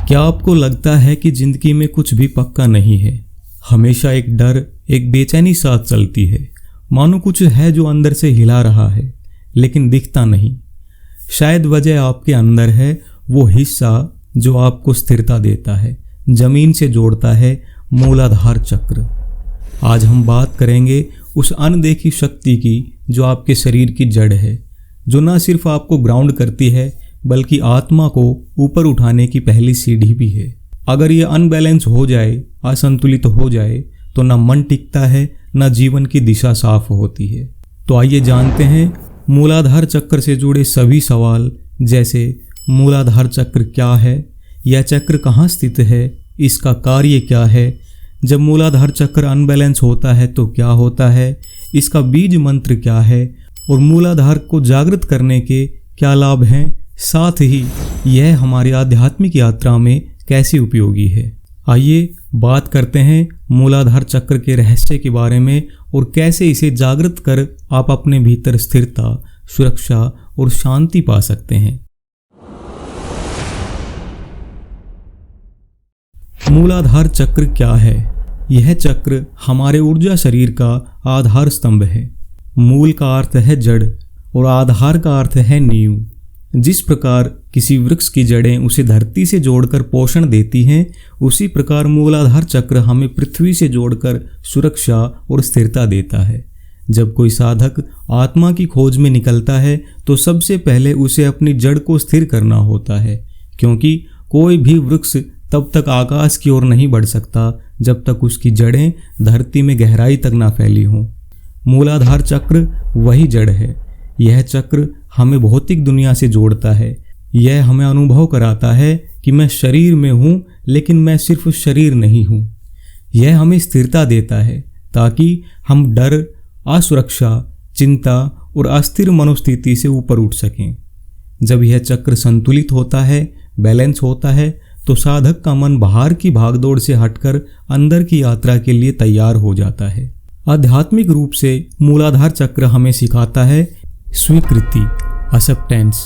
क्या आपको लगता है कि जिंदगी में कुछ भी पक्का नहीं है? हमेशा एक डर, एक बेचैनी साथ चलती है, मानो कुछ है जो अंदर से हिला रहा है लेकिन दिखता नहीं। शायद वजह आपके अंदर है, वो हिस्सा जो आपको स्थिरता देता है, जमीन से जोड़ता है, मूलाधार चक्र। आज हम बात करेंगे उस अनदेखी शक्ति की जो आपके शरीर की जड़ है, जो न सिर्फ आपको ग्राउंड करती है बल्कि आत्मा को ऊपर उठाने की पहली सीढ़ी भी है। अगर ये अनबैलेंस हो जाए, असंतुलित हो जाए, तो न मन टिकता है, न जीवन की दिशा साफ होती है। तो आइए जानते हैं मूलाधार चक्र से जुड़े सभी सवाल, जैसे मूलाधार चक्र क्या है, यह चक्र कहाँ स्थित है, इसका कार्य क्या है, जब मूलाधार चक्र अनबैलेंस होता है तो क्या होता है, इसका बीज मंत्र क्या है और मूलाधार को जागृत करने के क्या लाभ हैं, साथ ही यह हमारी आध्यात्मिक यात्रा में कैसे उपयोगी है। आइए बात करते हैं मूलाधार चक्र के रहस्य के बारे में और कैसे इसे जागृत कर आप अपने भीतर स्थिरता, सुरक्षा और शांति पा सकते हैं। मूलाधार चक्र क्या है? यह चक्र हमारे ऊर्जा शरीर का आधार स्तंभ है। मूल का अर्थ है जड़ और आधार का अर्थ है नींव। जिस प्रकार किसी वृक्ष की जड़ें उसे धरती से जोड़कर पोषण देती हैं, उसी प्रकार मूलाधार चक्र हमें पृथ्वी से जोड़कर सुरक्षा और स्थिरता देता है। जब कोई साधक आत्मा की खोज में निकलता है तो सबसे पहले उसे अपनी जड़ को स्थिर करना होता है, क्योंकि कोई भी वृक्ष तब तक आकाश की ओर नहीं बढ़ सकता जब तक उसकी जड़ें धरती में गहराई तक ना फैली हों। मूलाधार चक्र वही जड़ है। यह चक्र हमें भौतिक दुनिया से जोड़ता है। यह हमें अनुभव कराता है कि मैं शरीर में हूँ, लेकिन मैं सिर्फ शरीर नहीं हूँ। यह हमें स्थिरता देता है ताकि हम डर, असुरक्षा, चिंता और अस्थिर मनोस्थिति से ऊपर उठ सकें। जब यह चक्र संतुलित होता है, बैलेंस होता है, तो साधक का मन बाहर की भागदौड़ से हटकर अंदर की यात्रा के लिए तैयार हो जाता है। आध्यात्मिक रूप से मूलाधार चक्र हमें सिखाता है स्वीकृति, एक्सेप्टेंस,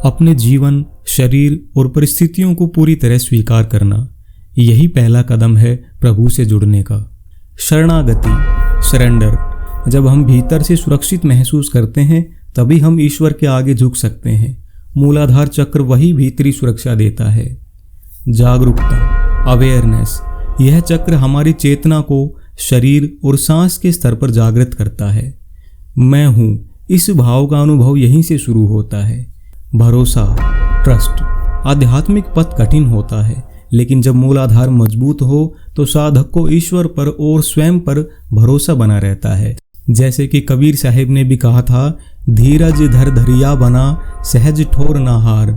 अपने जीवन, शरीर और परिस्थितियों को पूरी तरह स्वीकार करना। यही पहला कदम है प्रभु से जुड़ने का। शरणागति, सरेंडर। जब हम भीतर से सुरक्षित महसूस करते हैं तभी हम ईश्वर के आगे झुक सकते हैं। मूलाधार चक्र वही भीतरी सुरक्षा देता है। जागरूकता, अवेयरनेस। यह चक्र हमारी चेतना को शरीर और सांस के स्तर पर जागृत करता है। मैं हूँ, इस भाव का अनुभव यहीं से शुरू होता है। भरोसा, ट्रस्ट। आध्यात्मिक पथ कठिन होता है, लेकिन जब मूलाधार मजबूत हो तो साधक को ईश्वर पर और स्वयं पर भरोसा बना रहता है। जैसे कि कबीर साहिब ने भी कहा था, धीरज धर धरिया बना, सहज ठोर ना हार,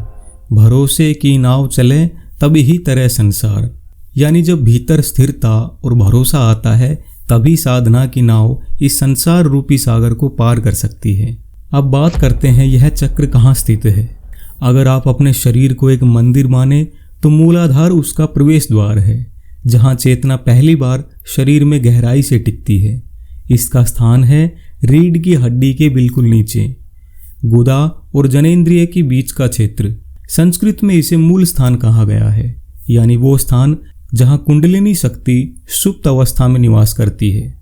भरोसे की नाव चले तभी ही तरह संसार। यानी जब भीतर स्थिरता और भरोसा आता है तभी साधना की नाव इस संसार रूपी सागर को पार कर सकती है। अब बात करते हैं यह चक्र कहाँ स्थित है। अगर आप अपने शरीर को एक मंदिर माने तो मूलाधार उसका प्रवेश द्वार है, जहाँ चेतना पहली बार शरीर में गहराई से टिकती है। इसका स्थान है रीढ़ की हड्डी के बिल्कुल नीचे, गुदा और जनेंद्रिय के बीच का क्षेत्र। संस्कृत में इसे मूल स्थान कहा गया है, यानी वो स्थान जहाँ कुंडलिनी शक्ति सुप्त अवस्था में निवास करती है।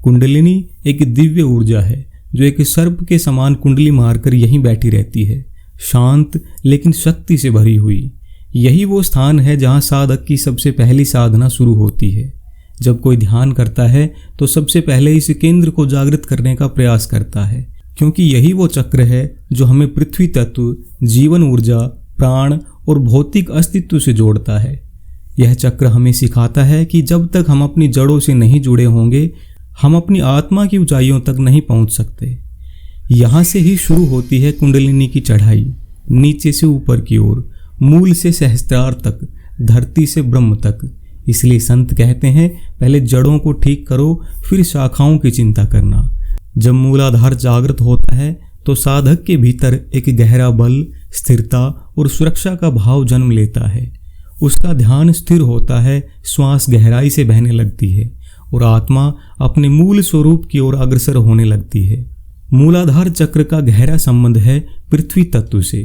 कुंडलिनी एक दिव्य ऊर्जा है जो एक सर्प के समान कुंडली मारकर यहीं बैठी रहती है, शांत लेकिन शक्ति से भरी हुई। यही वो स्थान है जहाँ साधक की सबसे पहली साधना शुरू होती है। जब कोई ध्यान करता है तो सबसे पहले इस केंद्र को जागृत करने का प्रयास करता है, क्योंकि यही वो चक्र है जो हमें पृथ्वी तत्व, जीवन ऊर्जा, प्राण और भौतिक अस्तित्व से जोड़ता है। यह चक्र हमें सिखाता है कि जब तक हम अपनी जड़ों से नहीं जुड़े होंगे, हम अपनी आत्मा की ऊंचाइयों तक नहीं पहुंच सकते। यहाँ से ही शुरू होती है कुंडलिनी की चढ़ाई, नीचे से ऊपर की ओर, मूल से सहस्त्रार तक, धरती से ब्रह्म तक। इसलिए संत कहते हैं, पहले जड़ों को ठीक करो, फिर शाखाओं की चिंता करना। जब मूलाधार जागृत होता है तो साधक के भीतर एक गहरा बल, स्थिरता और सुरक्षा का भाव जन्म लेता है। उसका ध्यान स्थिर होता है, श्वास गहराई से बहने लगती है और आत्मा अपने मूल स्वरूप की ओर अग्रसर होने लगती है। मूलाधार चक्र का गहरा संबंध है पृथ्वी तत्व से,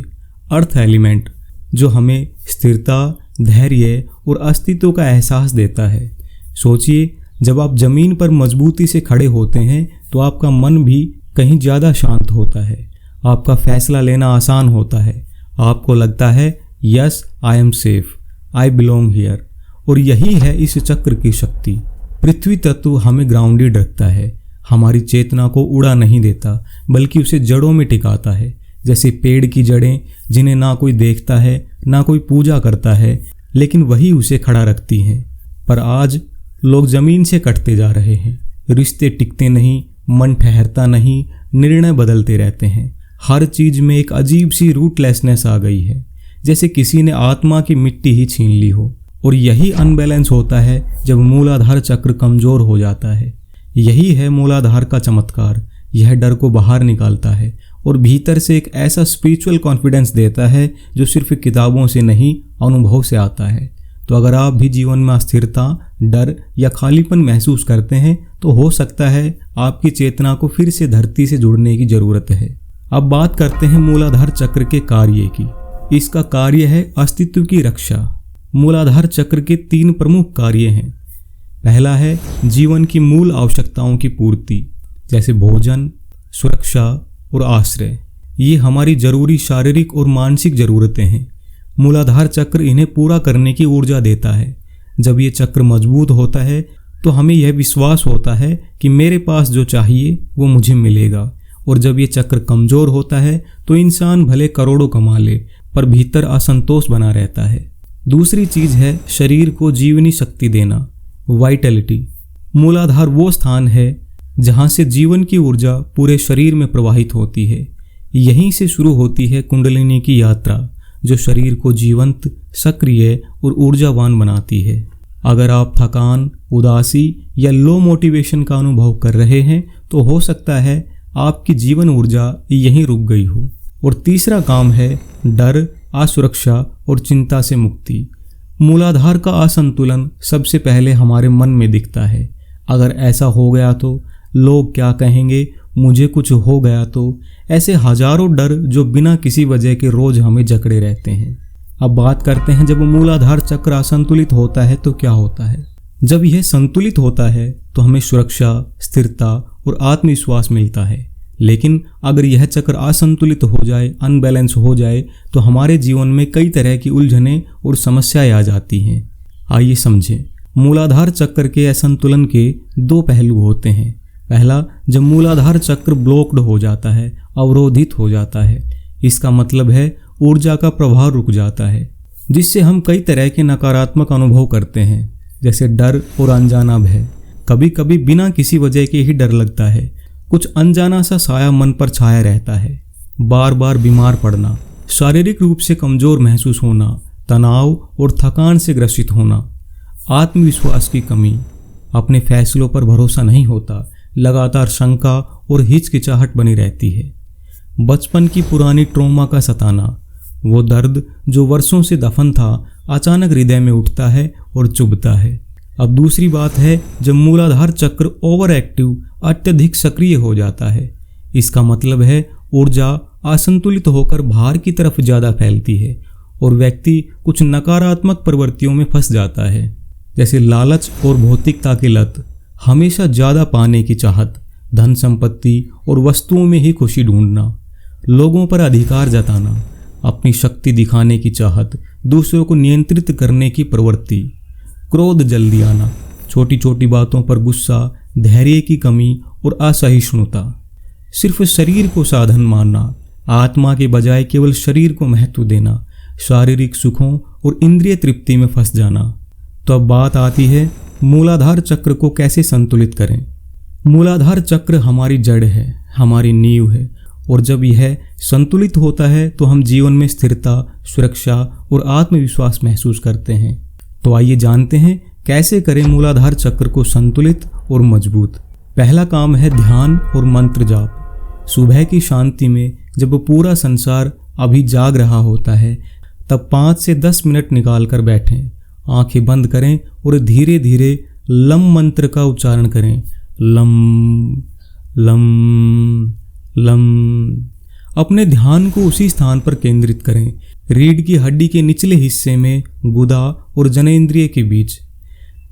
अर्थ एलिमेंट, जो हमें स्थिरता, धैर्य और अस्तित्व का एहसास देता है। सोचिए, जब आप जमीन पर मजबूती से खड़े होते हैं तो आपका मन भी कहीं ज़्यादा शांत होता है, आपका फैसला लेना आसान होता है, आपको लगता है yes I am safe, I belong here. और यही है इस चक्र की शक्ति। पृथ्वी तत्व हमें ग्राउंडेड रखता है, हमारी चेतना को उड़ा नहीं देता बल्कि उसे जड़ों में टिकाता है। जैसे पेड़ की जड़ें जिन्हें ना कोई देखता है ना कोई पूजा करता है, लेकिन वही उसे खड़ा रखती हैं। पर आज लोग जमीन से कटते जा रहे हैं, रिश्ते टिकते नहीं, मन ठहरता नहीं, निर्णय बदलते रहते हैं। हर चीज में एक अजीब सी रूटलेसनेस आ गई है, जैसे किसी ने आत्मा की मिट्टी ही छीन ली हो। और यही अनबैलेंस होता है जब मूलाधार चक्र कमजोर हो जाता है। यही है मूलाधार का चमत्कार। यह डर को बाहर निकालता है और भीतर से एक ऐसा स्पिरिचुअल कॉन्फिडेंस देता है जो सिर्फ किताबों से नहीं, अनुभव से आता है। तो अगर आप भी जीवन में अस्थिरता, डर या खालीपन महसूस करते हैं तो हो सकता है आपकी चेतना को फिर से धरती से जुड़ने की जरूरत है। अब बात करते हैं मूलाधार चक्र के कार्य की। इसका कार्य है अस्तित्व की रक्षा। मूलाधार चक्र के 3 प्रमुख कार्य हैं। पहला है जीवन की मूल आवश्यकताओं की पूर्ति, जैसे भोजन, सुरक्षा और आश्रय। ये हमारी जरूरी शारीरिक और मानसिक जरूरतें हैं। मूलाधार चक्र इन्हें पूरा करने की ऊर्जा देता है। जब ये चक्र मजबूत होता है तो हमें यह विश्वास होता है कि मेरे पास जो चाहिए वो मुझे मिलेगा। और जब ये चक्र कमजोर होता है तो इंसान भले करोड़ों कमा ले पर भीतर असंतोष बना रहता है। दूसरी चीज है शरीर को जीवनी शक्ति देना, वाइटलिटी। मूलाधार वो स्थान है जहाँ से जीवन की ऊर्जा पूरे शरीर में प्रवाहित होती है। यहीं से शुरू होती है कुंडलिनी की यात्रा, जो शरीर को जीवंत, सक्रिय और ऊर्जावान बनाती है। अगर आप थकान, उदासी या लो मोटिवेशन का अनुभव कर रहे हैं तो हो सकता है आपकी जीवन ऊर्जा यहीं रुक गई हो। और तीसरा काम है डर, असुरक्षा और चिंता से मुक्ति। मूलाधार का असंतुलन सबसे पहले हमारे मन में दिखता है। अगर ऐसा हो गया तो, लोग क्या कहेंगे, मुझे कुछ हो गया तो, ऐसे हजारों डर जो बिना किसी वजह के रोज हमें जकड़े रहते हैं। अब बात करते हैं जब मूलाधार चक्र असंतुलित होता है तो क्या होता है। जब यह संतुलित होता है तो हमें सुरक्षा, स्थिरता और आत्मविश्वास मिलता है। लेकिन अगर यह चक्र असंतुलित हो जाए, अनबैलेंस हो जाए तो हमारे जीवन में कई तरह की उलझनें और समस्याएं आ जाती हैं। आइए समझें। मूलाधार चक्र के असंतुलन के 2 पहलू होते हैं। पहला, जब मूलाधार चक्र ब्लॉक्ड हो जाता है, अवरोधित हो जाता है। इसका मतलब है ऊर्जा का प्रवाह रुक जाता है, जिससे हम कई तरह के नकारात्मक अनुभव करते हैं, जैसे डर और अनजाना भय। कभी कभी बिना किसी वजह के ही डर लगता है। कुछ अनजाना सा साया मन पर छाया रहता है। बार बार बीमार पड़ना, शारीरिक रूप से कमजोर महसूस होना, तनाव और थकान से ग्रसित होना, आत्मविश्वास की कमी, अपने फैसलों पर भरोसा नहीं होता, लगातार शंका और हिचकिचाहट बनी रहती है। बचपन की पुरानी ट्रॉमा का सताना, वो दर्द जो वर्षों से दफन था अचानक हृदय में उठता है और चुभता है। अब दूसरी बात है जब मूलाधार चक्र ओवर एक्टिव, अत्यधिक सक्रिय हो जाता है। इसका मतलब है ऊर्जा असंतुलित होकर बाहर की तरफ ज़्यादा फैलती है और व्यक्ति कुछ नकारात्मक प्रवृत्तियों में फंस जाता है, जैसे लालच और भौतिकता की लत, हमेशा ज़्यादा पाने की चाहत, धन संपत्ति और वस्तुओं में ही खुशी ढूंढना, लोगों पर अधिकार जताना, अपनी शक्ति दिखाने की चाहत, दूसरों को नियंत्रित करने की प्रवृत्ति, क्रोध जल्दी आना, छोटी छोटी बातों पर गुस्सा, धैर्य की कमी और असहिष्णुता, सिर्फ शरीर को साधन मानना, आत्मा के बजाय केवल शरीर को महत्व देना, शारीरिक सुखों और इंद्रिय तृप्ति में फंस जाना। तो अब बात आती है मूलाधार चक्र को कैसे संतुलित करें। मूलाधार चक्र हमारी जड़ है, हमारी नींव है, और जब यह संतुलित होता है तो हम जीवन में स्थिरता, सुरक्षा और आत्मविश्वास महसूस करते हैं। तो आइए जानते हैं कैसे करें मूलाधार चक्र को संतुलित और मजबूत। पहला काम है ध्यान और मंत्र जाप। सुबह की शांति में जब पूरा संसार अभी जाग रहा होता है तब 5 से 10 मिनट निकाल कर बैठें, आंखें बंद करें और धीरे धीरे लम मंत्र का उच्चारण करें। Lump lump lump. अपने ध्यान को उसी स्थान पर केंद्रित करें, रीढ़ की हड्डी के निचले हिस्से में गुदा और जननेंद्रिय के बीच।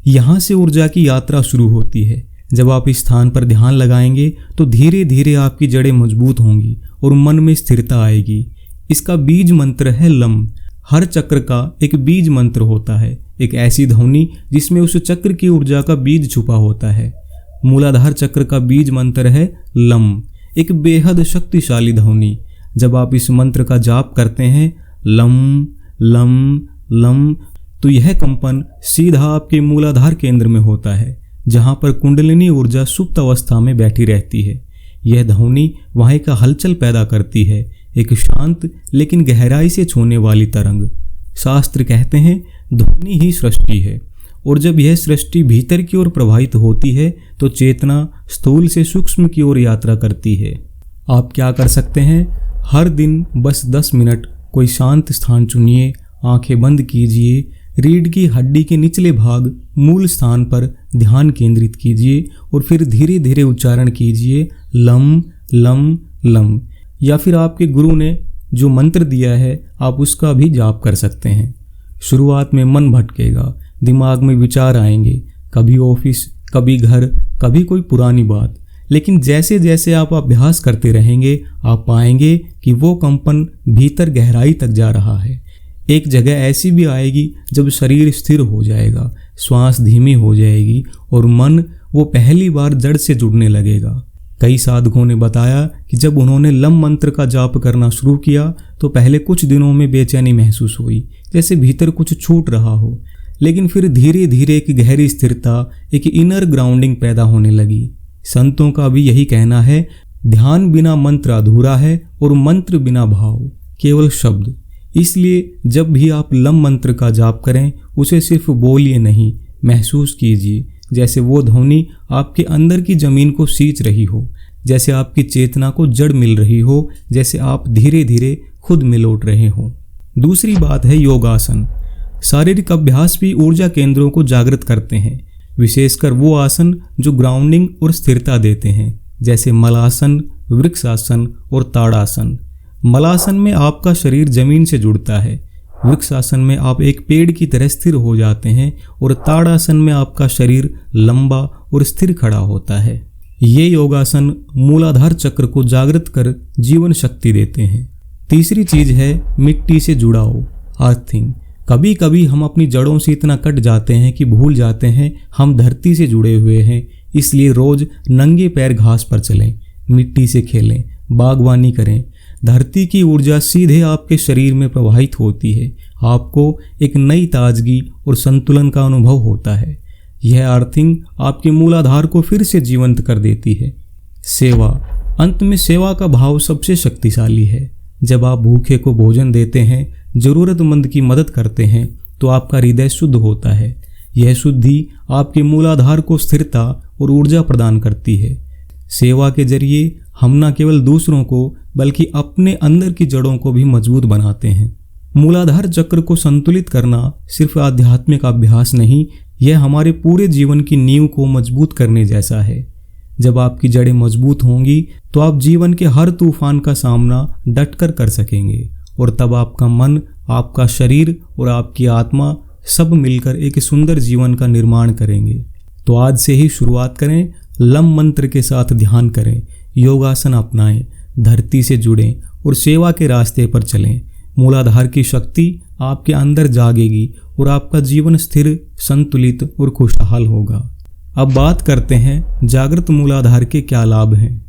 यहाँ से ऊर्जा की यात्रा शुरू होती है। जब आप इस स्थान पर ध्यान लगाएंगे तो धीरे धीरे आपकी जड़ें मजबूत होंगी और मन में स्थिरता आएगी। इसका बीज मंत्र है लम। हर चक्र का एक बीज मंत्र होता है, एक ऐसी ध्वनि जिसमें उस चक्र की ऊर्जा का बीज छुपा होता है। मूलाधार चक्र का बीज मंत्र है लम, एक बेहद शक्तिशाली ध्वनि। जब आप इस मंत्र का जाप करते हैं लम लम लम, तो यह कंपन सीधा आपके मूलाधार केंद्र में होता है, जहां पर कुंडलिनी ऊर्जा सुप्त अवस्था में बैठी रहती है। यह ध्वनि वहाँ का हलचल पैदा करती है, एक शांत लेकिन गहराई से छूने वाली तरंग। शास्त्र कहते हैं ध्वनि ही सृष्टि है, और जब यह सृष्टि भीतर की ओर प्रवाहित होती है तो चेतना स्थूल से सूक्ष्म की ओर यात्रा करती है। आप क्या कर सकते हैं, हर दिन बस 10 मिनट कोई शांत स्थान चुनिए, आंखें बंद कीजिए, रीढ़ की हड्डी के निचले भाग मूल स्थान पर ध्यान केंद्रित कीजिए और फिर धीरे धीरे उच्चारण कीजिए लम लम लम। या फिर आपके गुरु ने जो मंत्र दिया है आप उसका भी जाप कर सकते हैं। शुरुआत में मन भटकेगा, दिमाग में विचार आएंगे, कभी ऑफिस, कभी घर, कभी कोई पुरानी बात। लेकिन जैसे जैसे आप अभ्यास करते रहेंगे आप पाएंगे कि वो कंपन भीतर गहराई तक जा रहा है। एक जगह ऐसी भी आएगी जब शरीर स्थिर हो जाएगा, श्वास धीमी हो जाएगी और मन वो पहली बार जड़ से जुड़ने लगेगा। कई साधकों ने बताया कि जब उन्होंने लम मंत्र का जाप करना शुरू किया तो पहले कुछ दिनों में बेचैनी महसूस हुई, जैसे भीतर कुछ छूट रहा हो। लेकिन फिर धीरे धीरे एक गहरी स्थिरता, एक इनर ग्राउंडिंग पैदा होने लगी। संतों का भी यही कहना है, ध्यान बिना मंत्र अधूरा है और मंत्र बिना भाव, केवल शब्द। इसलिए जब भी आप लम मंत्र का जाप करें उसे सिर्फ बोलिए नहीं, महसूस कीजिए, जैसे वो ध्वनि आपके अंदर की जमीन को सींच रही हो, जैसे आपकी चेतना को जड़ मिल रही हो, जैसे आप धीरे धीरे खुद में लौट रहे हो। दूसरी बात है योगासन। शारीरिक अभ्यास भी ऊर्जा केंद्रों को जागृत करते हैं, विशेषकर वो आसन जो ग्राउंडिंग और स्थिरता देते हैं, जैसे मलासन, वृक्षासन और ताड़ासन। मलासन में आपका शरीर जमीन से जुड़ता है, वृक्षासन में आप एक पेड़ की तरह स्थिर हो जाते हैं और ताड़ासन में आपका शरीर लंबा और स्थिर खड़ा होता है। ये योगासन मूलाधार चक्र को जागृत कर जीवन शक्ति देते हैं। तीसरी चीज है मिट्टी से जुड़ाव, अर्थिंग। कभी कभी हम अपनी जड़ों से इतना कट जाते हैं कि भूल जाते हैं हम धरती से जुड़े हुए हैं। इसलिए रोज नंगे पैर घास पर चलें, मिट्टी से खेलें, बागवानी करें। धरती की ऊर्जा सीधे आपके शरीर में प्रवाहित होती है, आपको एक नई ताजगी और संतुलन का अनुभव होता है। यह अर्थिंग आपके मूलाधार को फिर से जीवंत कर देती है। सेवा, अंत में सेवा का भाव सबसे शक्तिशाली है। जब आप भूखे को भोजन देते हैं, जरूरतमंद की मदद करते हैं, तो आपका हृदय शुद्ध होता है। यह शुद्धि आपके मूलाधार को स्थिरता और ऊर्जा प्रदान करती है। सेवा के जरिए हम न केवल दूसरों को बल्कि अपने अंदर की जड़ों को भी मजबूत बनाते हैं। मूलाधार चक्र को संतुलित करना सिर्फ आध्यात्मिक अभ्यास नहीं, यह हमारे पूरे जीवन की नींव को मजबूत करने जैसा है। जब आपकी जड़ें मजबूत होंगी तो आप जीवन के हर तूफान का सामना डटकर कर सकेंगे, और तब आपका मन, आपका शरीर और आपकी आत्मा सब मिलकर एक सुंदर जीवन का निर्माण करेंगे। तो आज से ही शुरुआत करें, लम मंत्र के साथ ध्यान करें, योगासन अपनाएं, धरती से जुड़ें और सेवा के रास्ते पर चलें। मूलाधार की शक्ति आपके अंदर जागेगी और आपका जीवन स्थिर, संतुलित और खुशहाल होगा। अब बात करते हैं जागृत मूलाधार के क्या लाभ हैं।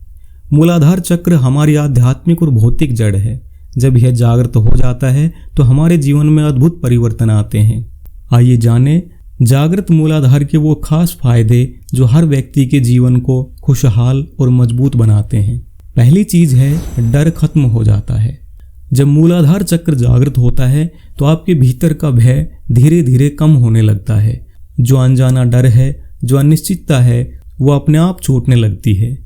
मूलाधार चक्र हमारी आध्यात्मिक और भौतिक जड़ है। जब यह जागृत हो जाता है तो हमारे जीवन में अद्भुत परिवर्तन आते हैं। आइए जानें जागृत मूलाधार के वो खास फायदे जो हर व्यक्ति के जीवन को खुशहाल और मजबूत बनाते हैं। पहली चीज है, डर खत्म हो जाता है। जब मूलाधार चक्र जागृत होता है तो आपके भीतर का भय धीरे धीरे कम होने लगता है। जो अनजाना डर है, जो अनिश्चितता है, वो अपने आप छूटने लगती है।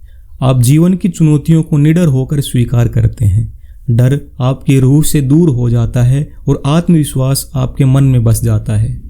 आप जीवन की चुनौतियों को निडर होकर स्वीकार करते हैं। डर आपकी रूह से दूर हो जाता है और आत्मविश्वास आपके मन में बस जाता है।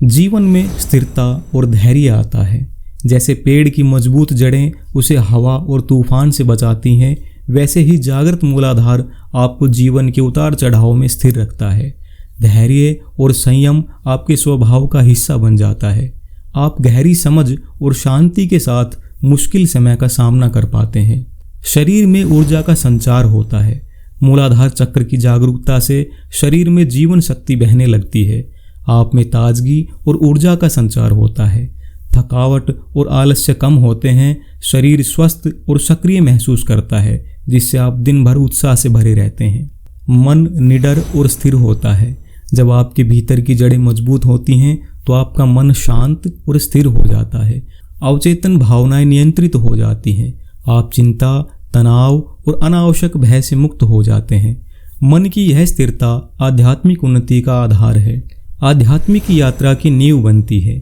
जीवन में स्थिरता और धैर्य आता है। जैसे पेड़ की मजबूत जड़ें उसे हवा और तूफान से बचाती हैं, वैसे ही जागृत मूलाधार आपको जीवन के उतार चढ़ाव में स्थिर रखता है। धैर्य और संयम आपके स्वभाव का हिस्सा बन जाता है। आप गहरी समझ और शांति के साथ मुश्किल समय का सामना कर पाते हैं। शरीर में ऊर्जा का संचार होता है। मूलाधार चक्र की जागरूकता से शरीर में जीवन शक्ति बहने लगती है। आप में ताजगी और ऊर्जा का संचार होता है। थकावट और आलस्य कम होते हैं। शरीर स्वस्थ और सक्रिय महसूस करता है, जिससे आप दिन भर उत्साह से भरे रहते हैं। मन निडर और स्थिर होता है। जब आपके भीतर की जड़ें मजबूत होती हैं तो आपका मन शांत और स्थिर हो जाता है। अवचेतन भावनाएं नियंत्रित हो जाती हैं। आप चिंता, तनाव और अनावश्यक भय से मुक्त हो जाते हैं। मन की यह स्थिरता आध्यात्मिक उन्नति का आधार है, आध्यात्मिक यात्रा की नींव बनती है।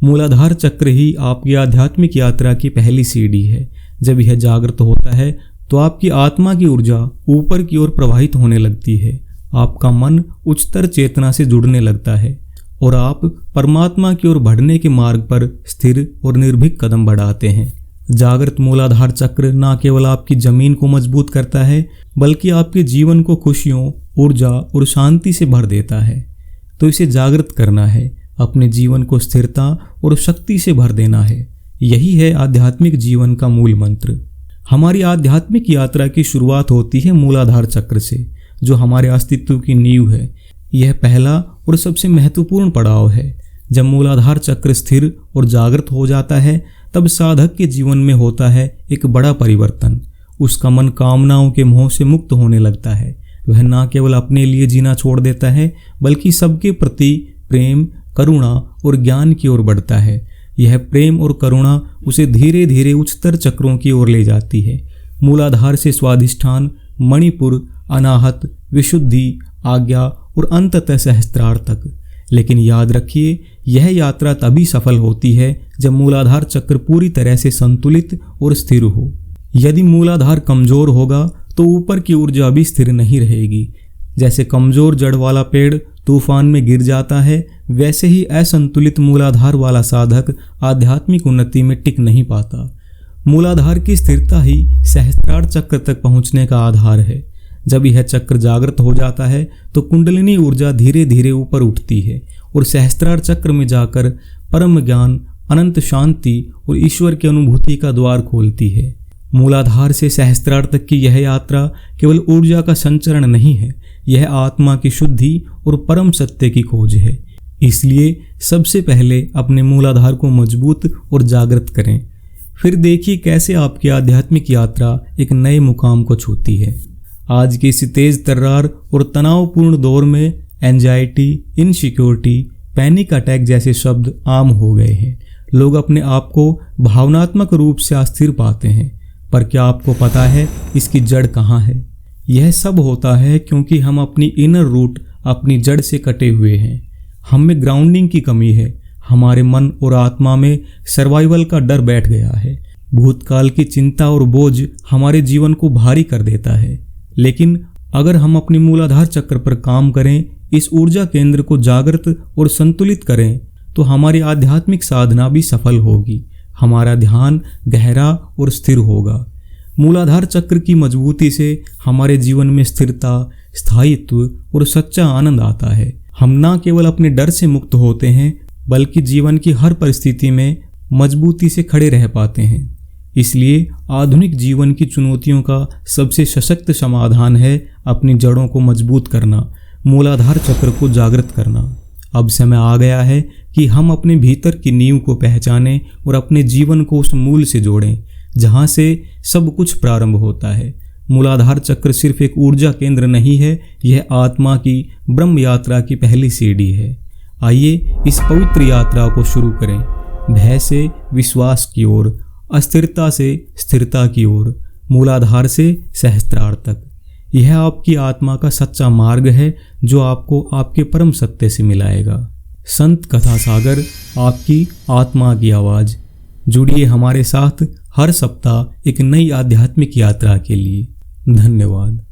मूलाधार चक्र ही आपकी आध्यात्मिक यात्रा की पहली सीढ़ी है। जब यह जागृत होता है तो आपकी आत्मा की ऊर्जा ऊपर की ओर प्रवाहित होने लगती है। आपका मन उच्चतर चेतना से जुड़ने लगता है और आप परमात्मा की ओर बढ़ने के मार्ग पर स्थिर और निर्भीक कदम बढ़ाते हैं। जागृत मूलाधार चक्र न केवल आपकी जमीन को मजबूत करता है, बल्कि आपके जीवन को खुशियों, ऊर्जा और शांति से भर देता है। तो इसे जागृत करना है, अपने जीवन को स्थिरता और शक्ति से भर देना है। यही है आध्यात्मिक जीवन का मूल मंत्र। हमारी आध्यात्मिक यात्रा की शुरुआत होती है मूलाधार चक्र से, जो हमारे अस्तित्व की नींव है। यह पहला और सबसे महत्वपूर्ण पड़ाव है। जब मूलाधार चक्र स्थिर और जागृत हो जाता है, तब साधक के जीवन में होता है एक बड़ा परिवर्तन। उसका मन कामनाओं के मोह से मुक्त होने लगता है। वह न केवल अपने लिए जीना छोड़ देता है, बल्कि सबके प्रति प्रेम, करुणा और ज्ञान की ओर बढ़ता है। यह प्रेम और करुणा उसे धीरे धीरे उच्चतर चक्रों की ओर ले जाती है। मूलाधार से स्वाधिष्ठान, मणिपुर, अनाहत, विशुद्धि, आज्ञा और अंततः सहस्त्रार तक। लेकिन याद रखिए, यह यात्रा तभी सफल होती है जब मूलाधार चक्र पूरी तरह से संतुलित और स्थिर हो। यदि मूलाधार कमजोर होगा तो ऊपर की ऊर्जा भी स्थिर नहीं रहेगी। जैसे कमजोर जड़ वाला पेड़ तूफान में गिर जाता है, वैसे ही असंतुलित मूलाधार वाला साधक आध्यात्मिक उन्नति में टिक नहीं पाता। मूलाधार की स्थिरता ही सहस्त्रार चक्र तक पहुंचने का आधार है। जब यह चक्र जागृत हो जाता है तो कुंडलिनी ऊर्जा धीरे धीरे ऊपर उठती है और सहस्त्रार चक्र में जाकर परम ज्ञान, अनंत शांति और ईश्वर की अनुभूति का द्वार खोलती है। मूलाधार से सहस्त्रार तक की यह यात्रा केवल ऊर्जा का संचरण नहीं है, यह आत्मा की शुद्धि और परम सत्य की खोज है। इसलिए सबसे पहले अपने मूलाधार को मजबूत और जागृत करें। फिर देखिए कैसे आपकी आध्यात्मिक यात्रा एक नए मुकाम को छूती है। आज के इस तेज तर्रार और तनावपूर्ण दौर में एंजाइटी, इनसिक्योरिटी, पैनिक अटैक जैसे शब्द आम हो गए हैं। लोग अपने आप को भावनात्मक रूप से अस्थिर पाते हैं, पर क्या आपको पता है इसकी जड़ कहाँ है? यह सब होता है क्योंकि हम अपनी इनर रूट, अपनी जड़ से कटे हुए हैं। हम में ग्राउंडिंग की कमी है। हमारे मन और आत्मा में सर्वाइवल का डर बैठ गया है। भूतकाल की चिंता और बोझ हमारे जीवन को भारी कर देता है। लेकिन अगर हम अपने मूलाधार चक्र पर काम करें, इस ऊर्जा केंद्र को जागृत और संतुलित करें, तो हमारी आध्यात्मिक साधना भी सफल होगी। हमारा ध्यान गहरा और स्थिर होगा। मूलाधार चक्र की मजबूती से हमारे जीवन में स्थिरता, स्थायित्व और सच्चा आनंद आता है। हम न केवल अपने डर से मुक्त होते हैं, बल्कि जीवन की हर परिस्थिति में मजबूती से खड़े रह पाते हैं। इसलिए आधुनिक जीवन की चुनौतियों का सबसे सशक्त समाधान है अपनी जड़ों को मजबूत करना, मूलाधार चक्र को जागृत करना। अब समय आ गया है कि हम अपने भीतर की नींव को पहचानें और अपने जीवन को उस मूल से जोड़ें जहां से सब कुछ प्रारंभ होता है। मूलाधार चक्र सिर्फ एक ऊर्जा केंद्र नहीं है, यह आत्मा की ब्रह्म यात्रा की पहली सीढ़ी है। आइए इस पवित्र यात्रा को शुरू करें, भय से विश्वास की ओर, अस्थिरता से स्थिरता की ओर, मूलाधार से सहस्त्रार तक। यह आपकी आत्मा का सच्चा मार्ग है जो आपको आपके परम सत्य से मिलाएगा। संत कथा सागर, आपकी आत्मा की आवाज़। जुड़िए हमारे साथ हर सप्ताह एक नई आध्यात्मिक यात्रा के लिए। धन्यवाद।